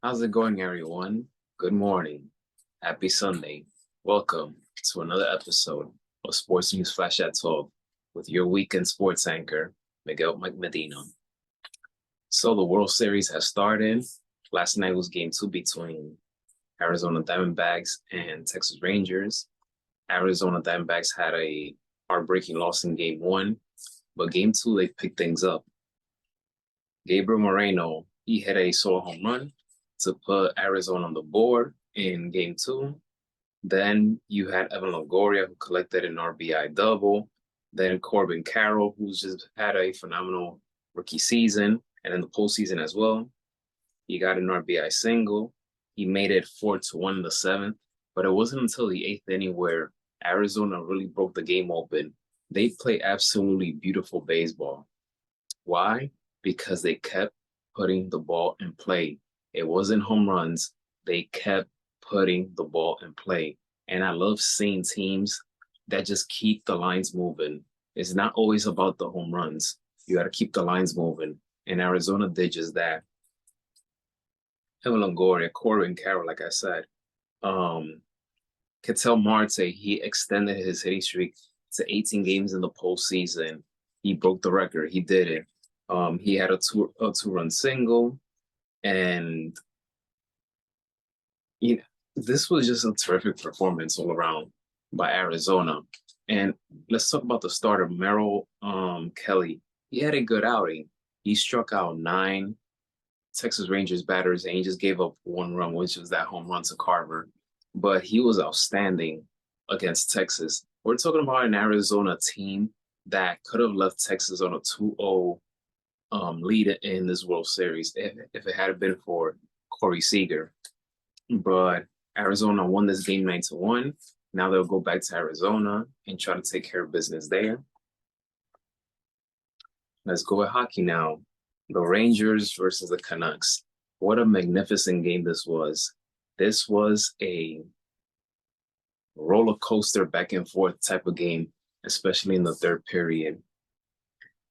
How's it going, everyone? Good morning. Happy Sunday. Welcome to another episode of Sports News Flash at 12 with your weekend sports anchor, Miguel Medina. So the World Series has started. Last night was game two between Arizona Diamondbacks and Texas Rangers. Arizona Diamondbacks had a heartbreaking loss in game one, but game two, they picked things up. Gabriel Moreno, he hit a solo home run to put Arizona on the board in game two. Then you had Evan Longoria, who collected an RBI double. Then Corbin Carroll, who's just had a phenomenal rookie season and in the postseason as well. He got an RBI single. He made it 4-1 in the seventh, but it wasn't until the eighth inning where Arizona really broke the game open. They play absolutely beautiful baseball. Why? Because they kept putting the ball in play. It wasn't home runs. They kept putting the ball in play. And I love seeing teams that just keep the lines moving. It's not always about the home runs. You got to keep the lines moving. And Arizona did just that. Evan Longoria, Corbin Carroll, like I said. Ketel Marte, he extended his hitting streak to 18 games in the postseason. He broke the record. He did it. He had a two-run single, and you know, this was just a terrific performance all around by Arizona. And let's talk about the starter, Merrill Kelly. He had a good outing. He struck out 9 Texas Rangers batters, and he just gave up 1 run, which was that home run to Carver. But he was outstanding against Texas. We're talking about an Arizona team that could have left Texas on a 2-0 lead in this World Series if it had been for Corey Seager. But Arizona won this game 9-1. Now they'll go back to Arizona and try to take care of business there. Let's go with hockey now. The Rangers versus the Canucks. What a magnificent game this was. This was a roller coaster back and forth type of game, especially in the third period.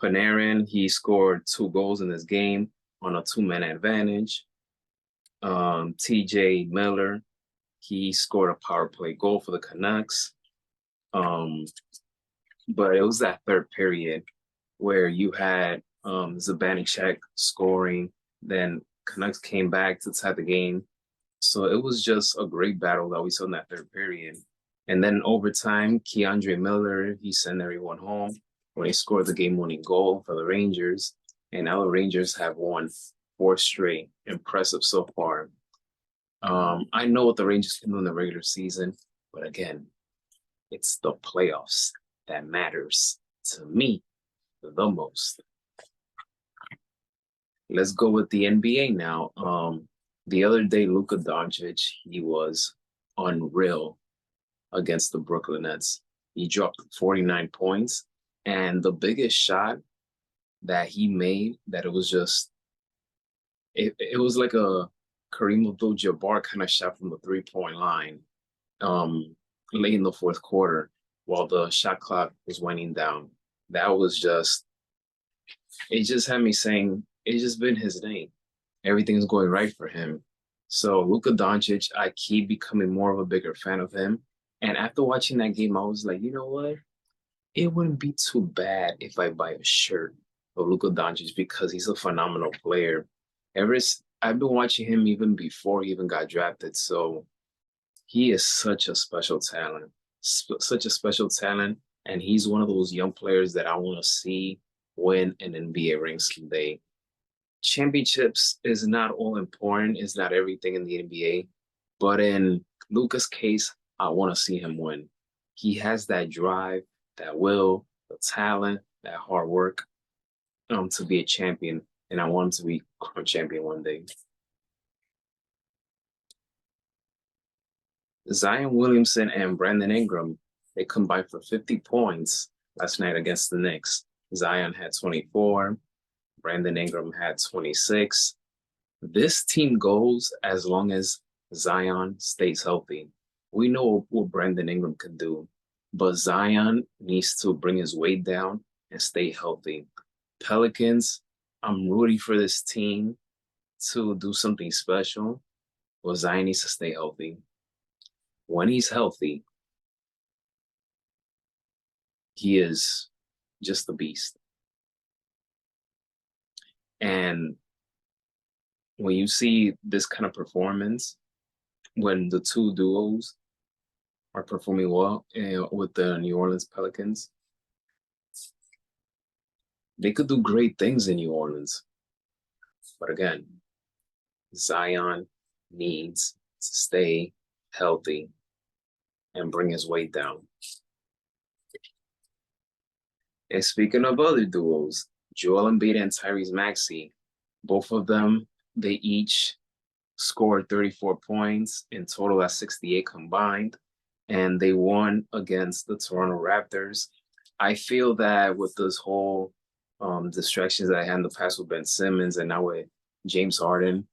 Panarin, he scored 2 goals in this game on a 2-man advantage. TJ Miller, he scored a power play goal for the Canucks. But it was that third period where you had Zibanejad scoring, then Canucks came back to tie the game. So it was just a great battle that we saw in that third period. And then overtime, Keandre Miller, he sent everyone home when he scored the game-winning goal for the Rangers. And now the Rangers have won 4 straight. Impressive so far. I know what the Rangers can do in the regular season, but again, it's the playoffs that matters to me the most. Let's go with the NBA now. The other day, Luka Doncic, he was unreal against the Brooklyn Nets. He dropped 49 points, and the biggest shot that he made, that it was just, it was like a Kareem Abdul-Jabbar kind of shot from the 3-point line late in the fourth quarter while the shot clock was winding down. That was just, it just had me saying, it's just been his name. Everything's going right for him. So Luka Doncic, I keep becoming more of a bigger fan of him. And after watching that game, I was like, you know what? It wouldn't be too bad if I buy a shirt of Luka Doncic because he's a phenomenal player. I've been watching him even before he even got drafted. So he is such a special talent, such a special talent. And he's one of those young players that I want to see win an NBA ring someday. Championships is not all important, it's not everything in the NBA. But in Luka's case, I want to see him win. He has that drive, that will, the talent, that hard work to be a champion. And I want him to be a champion one day. Zion Williamson and Brandon Ingram, they combined for 50 points last night against the Knicks. Zion had 24. Brandon Ingram had 26. This team goes as long as Zion stays healthy. We know what Brandon Ingram can do, but Zion needs to bring his weight down and stay healthy. Pelicans, I'm rooting for this team to do something special, well, Zion needs to stay healthy. When he's healthy, he is just a beast. And when you see this kind of performance, when the two duos are performing well with the New Orleans Pelicans, they could do great things in New Orleans. But again, Zion needs to stay healthy and bring his weight down. And speaking of other duos, Joel Embiid and Tyrese Maxey, both of them, they each scored 34 points in total at 68 combined, and they won against the Toronto Raptors. I feel that with this whole distractions that I had in the past with Ben Simmons and now with James Harden,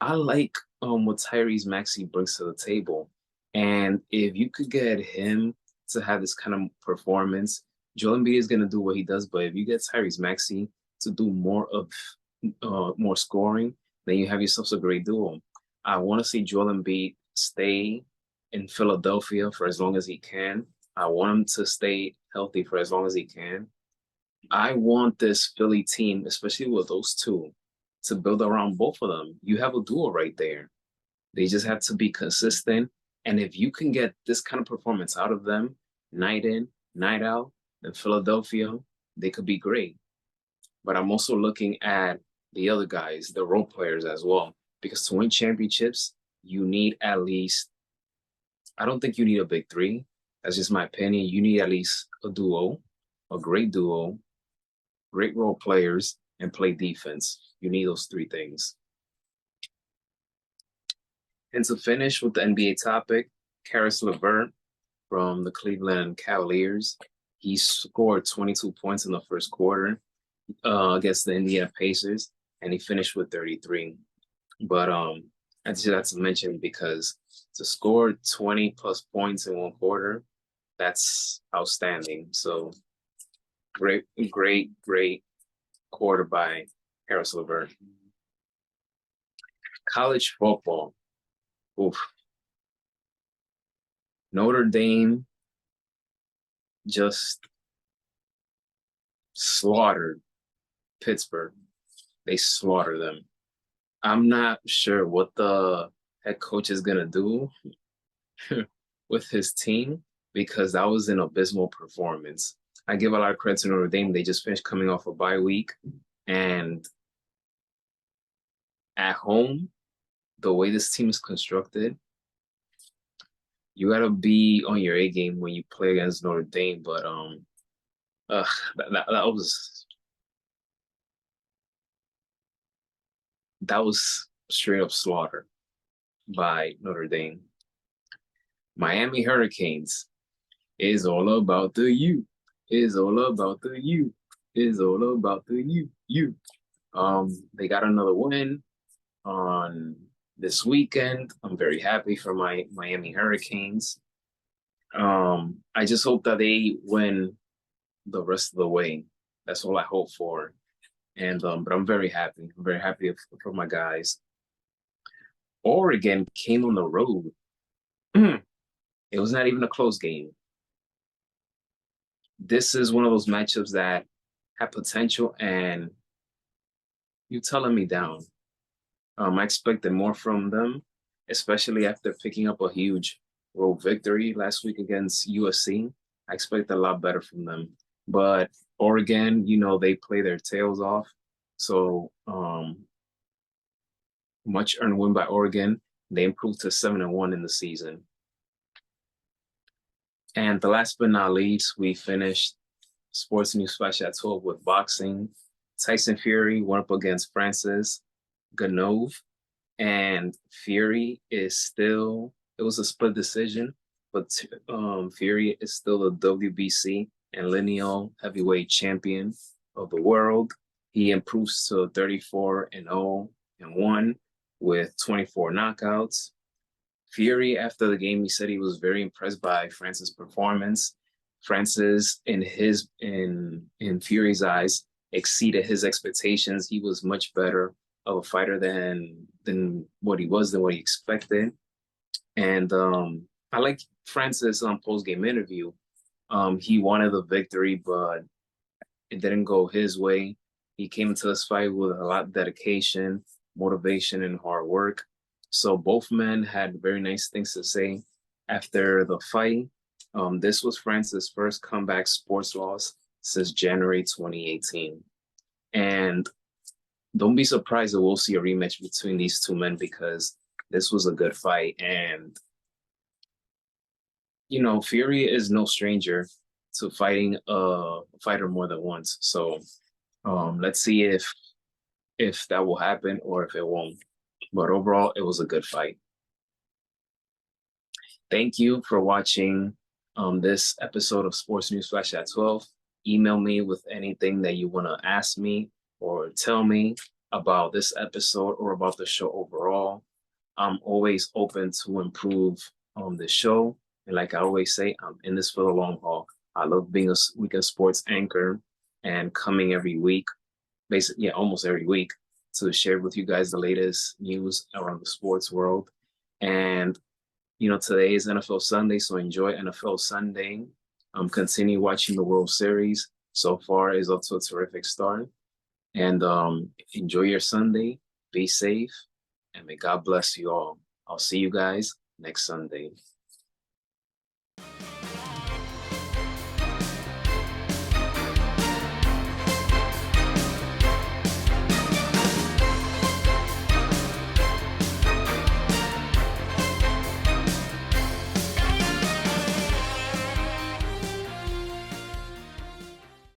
I like what Tyrese Maxey brings to the table. And if you could get him to have this kind of performance, Joel Embiid is going to do what he does. But if you get Tyrese Maxey to do more of more scoring, then you have yourself a great duo. I want to see Joel Embiid stay in Philadelphia for as long as he can. I want him to stay healthy for as long as he can. I want this Philly team, especially with those two, to build around both of them. You have a duo right there. They just have to be consistent. And if you can get this kind of performance out of them, night in, night out, in Philadelphia, they could be great. But I'm also looking at the other guys, the role players as well. Because to win championships, you need at least, I don't think you need a big three. That's just my opinion. You need at least a duo, a great duo, great role players, and play defense. You need those three things. And to finish with the NBA topic, Caris LeVert from the Cleveland Cavaliers, he scored 22 points in the first quarter against the Indiana Pacers, and he finished with 33. But I just have to mention because to score 20 plus points in one quarter, that's outstanding. So great quarter by Caris LeVert. College football. Oof. Notre Dame just slaughtered Pittsburgh. They slaughtered them. I'm not sure what the head coach is going to do with his team because that was an abysmal performance. I give a lot of credit to Notre Dame. They just finished coming off a bye week. And at home, the way this team is constructed, you got to be on your A game when you play against Notre Dame. But that was straight up slaughter by Notre Dame. Miami Hurricanes is all about the U. Is all about the U. Is all about the U. They got another win on this weekend. I'm very happy for my Miami Hurricanes. I just hope that they win the rest of the way. That's all I hope for. And but I'm very happy. I'm very happy for my guys. Oregon came on the road. It was not even a close game. This is one of those matchups that have potential, and you telling me down. I expected more from them, especially after picking up a huge road victory last week against USC. I expect a lot better from them. But Oregon, they play their tails off. So much earned win by Oregon. They improved to 7-1 in the season. And the last but not least, we finished Sports News Flash at 12 with boxing. Tyson Fury went up against Francis Ganov, and Fury is still, it was a split decision, but Fury is still the WBC and lineal heavyweight champion of the world. He improves to 34-0-1 with 24 knockouts. Fury, after the game, he said he was very impressed by Francis' performance. Francis, in Fury's eyes, exceeded his expectations. He was much better of a fighter than what he was, than what he expected. And I like Francis post-game interview. He wanted the victory, but it didn't go his way. He came into this fight with a lot of dedication, motivation, and hard work. So both men had very nice things to say after the fight. This was Francis' first comeback sports loss since January 2018. And don't be surprised that we'll see a rematch between these two men because this was a good fight. And, Fury is no stranger to fighting a fighter more than once. So let's see if that will happen or if it won't. But overall, it was a good fight. Thank you for watching this episode of Sports News Flash at 12. Email me with anything that you want to ask me or tell me about this episode or about the show overall. I'm always open to improve the show. And like I always say, I'm in this for the long haul. I love being a weekend sports anchor and coming every week, basically, yeah, almost every week, to share with you guys the latest news around the sports world. And, today is NFL Sunday, so enjoy NFL Sunday. Continue watching the World Series. So far, is up to a terrific start. And enjoy your Sunday. Be safe. And may God bless you all. I'll see you guys next Sunday.